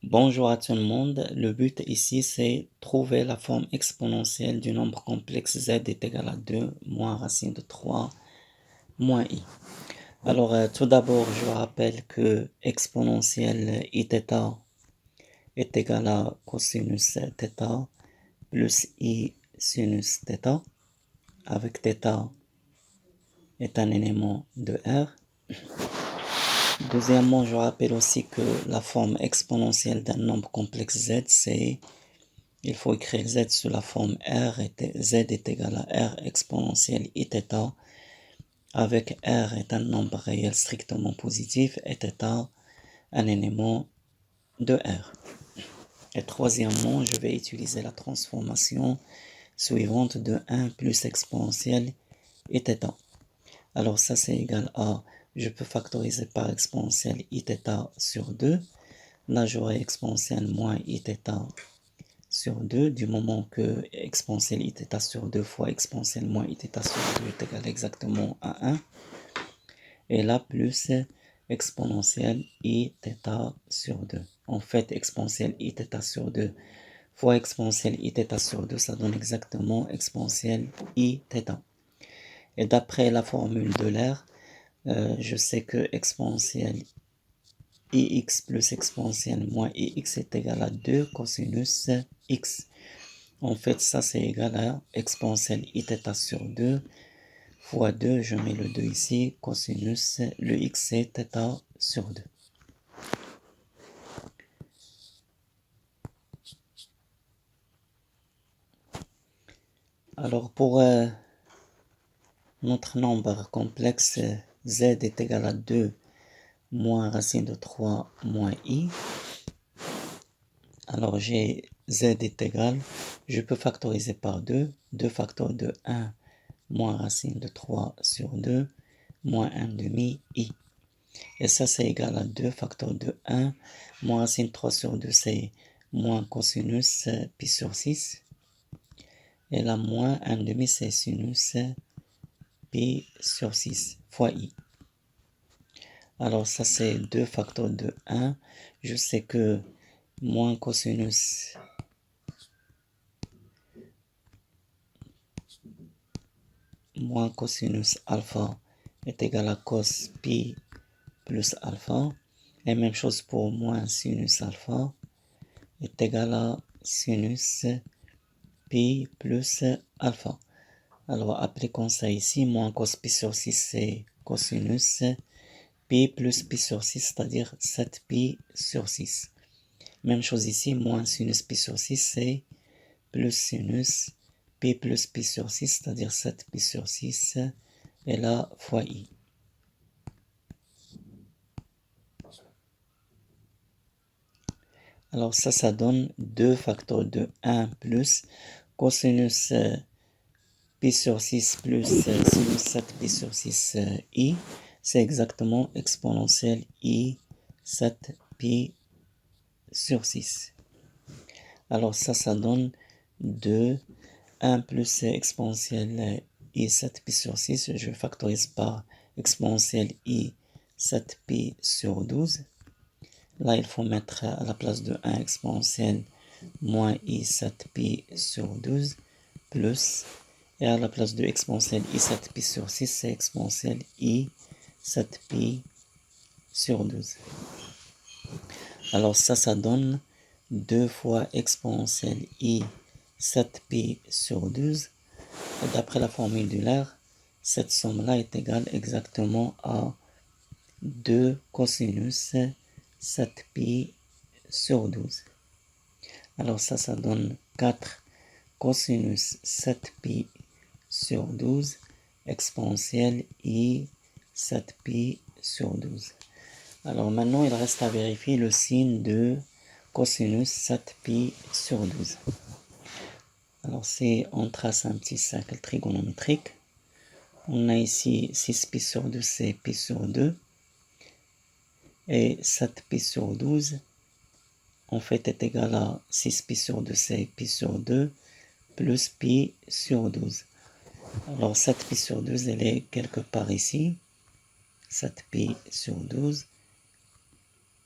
Bonjour à tout le monde. Le but ici, c'est trouver la forme exponentielle du nombre complexe z est égal à 2 moins racine de 3 moins i. Alors, tout d'abord, je rappelle que exponentielle iθ est égal à cosinus θ plus i sinus θ, avec θ est un élément de R. Deuxièmement, je rappelle aussi que la forme exponentielle d'un nombre complexe z, c'est il faut écrire z sous la forme r, z est égal à r exponentielle iθ, avec r est un nombre réel strictement positif et θ un élément de R. Et troisièmement, je vais utiliser la transformation suivante de 1 plus exponentielle iθ. Alors ça c'est égal à, je peux factoriser par exponentielle iθ sur 2. Là j'aurai exponentielle moins iθ sur 2, du moment que exponentielle iθ sur 2 fois exponentielle moins iθ sur 2 est égal exactement à 1. Et là, plus exponentielle iθ sur 2. En fait, exponentielle iθ sur 2 fois exponentielle iθ sur 2, ça donne exactement exponentielle iθ. Et d'après la formule de l'air, je sais que exponentielle ix plus exponentielle moins ix est égal à 2 cosinus x. En fait, ça c'est égal à exponentielle iθ sur 2 fois 2, je mets le 2 ici, cosinus, le x c'est θ sur 2. Alors pour notre nombre complexe, z est égal à 2 moins racine de 3 moins i. Alors j'ai z est égal, je peux factoriser par 2, 2 facteurs de 1 moins racine de 3 sur 2 moins 1 demi i. Et ça c'est égal à 2 facteurs de 1 moins racine de 3 sur 2, c'est moins cosinus pi sur 6. Et là moins 1 demi c'est sinus pi sur 6 fois i. Alors ça c'est 2 facteurs de 1. Je sais que moins cosinus alpha est égal à cos pi plus alpha. Et même chose pour moins sinus alpha est égal à sinus pi plus alpha. Alors appliquons ça ici, moins cos pi sur 6 c'est cosinus pi plus pi sur 6, c'est-à-dire 7 pi sur 6. Même chose ici, moins sinus pi sur 6 c'est plus sinus pi plus pi sur 6, c'est-à-dire 7 pi sur 6, et là fois i. Alors ça donne 2 facteurs de 1 plus cosinus pi sur 6 plus sinus 7 pi sur 6 i, c'est exactement exponentielle i 7 pi sur 6. Alors ça donne 2, 1 plus exponentielle i 7 pi sur 6, je factorise par exponentielle i 7 pi sur 12. Là, il faut mettre à la place de 1 exponentielle moins i 7 pi sur 12 plus, et à la place de exponentielle i 7 pi sur 6, c'est exponentielle i 7 pi sur 12. Alors ça donne 2 fois exponentielle i 7 pi sur 12. Et d'après la formule d'Euler, cette somme-là est égale exactement à 2 cosinus 7 pi sur 12. Alors ça donne 4 cosinus 7 pi sur 12 exponentielle i 7 pi sur 12. Alors maintenant, il reste à vérifier le signe de cosinus 7 pi sur 12. Alors si on trace un petit cercle trigonométrique, on a ici 6 pi sur 2, c'est pi sur 2. Et 7 pi sur 12, en fait, est égal à 6 pi sur 2, c'est pi sur 2, plus pi sur 12. Alors 7 pi sur 12, elle est quelque part ici. 7 pi sur 12.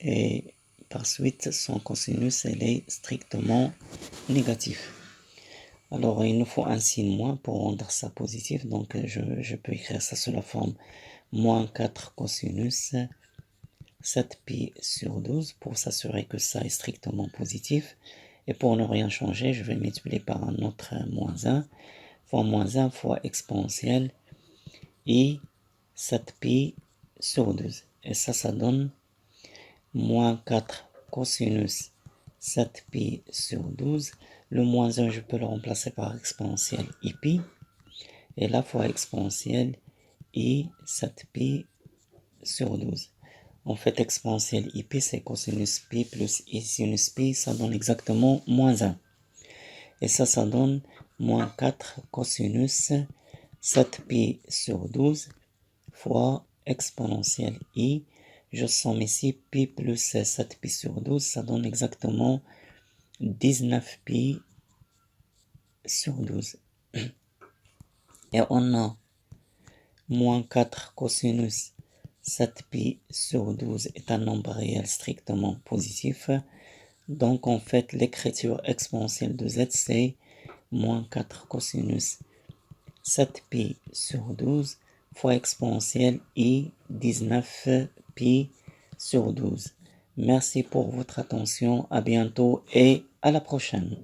Et par suite, son cosinus elle est strictement négatif. Alors, il nous faut un signe moins pour rendre ça positif. Donc, je peux écrire ça sous la forme moins 4 cosinus 7pi sur 12 pour s'assurer que ça est strictement positif. Et pour ne rien changer, je vais multiplier par un autre moins 1 fois moins 1 fois exponentielle i 7pi sur 12. Et ça donne moins 4 cosinus 7pi sur 12. Le moins 1, je peux le remplacer par exponentielle ipi. Et la fois exponentielle i 7pi sur 12. En fait, exponentielle ip, c'est cosinus pi plus i sinus pi, ça donne exactement moins 1. Et ça donne moins 4 cosinus 7pi sur 12 fois exponentielle i. Je somme ici pi plus 7pi sur 12, ça donne exactement 19pi sur 12. Et on a moins 4 cosinus 7pi sur 12 est un nombre réel strictement positif. Donc en fait, l'écriture exponentielle de z, c'est moins 4 cosinus 7pi sur 12 fois exponentielle i 19pi sur 12. Merci pour votre attention, à bientôt et à la prochaine.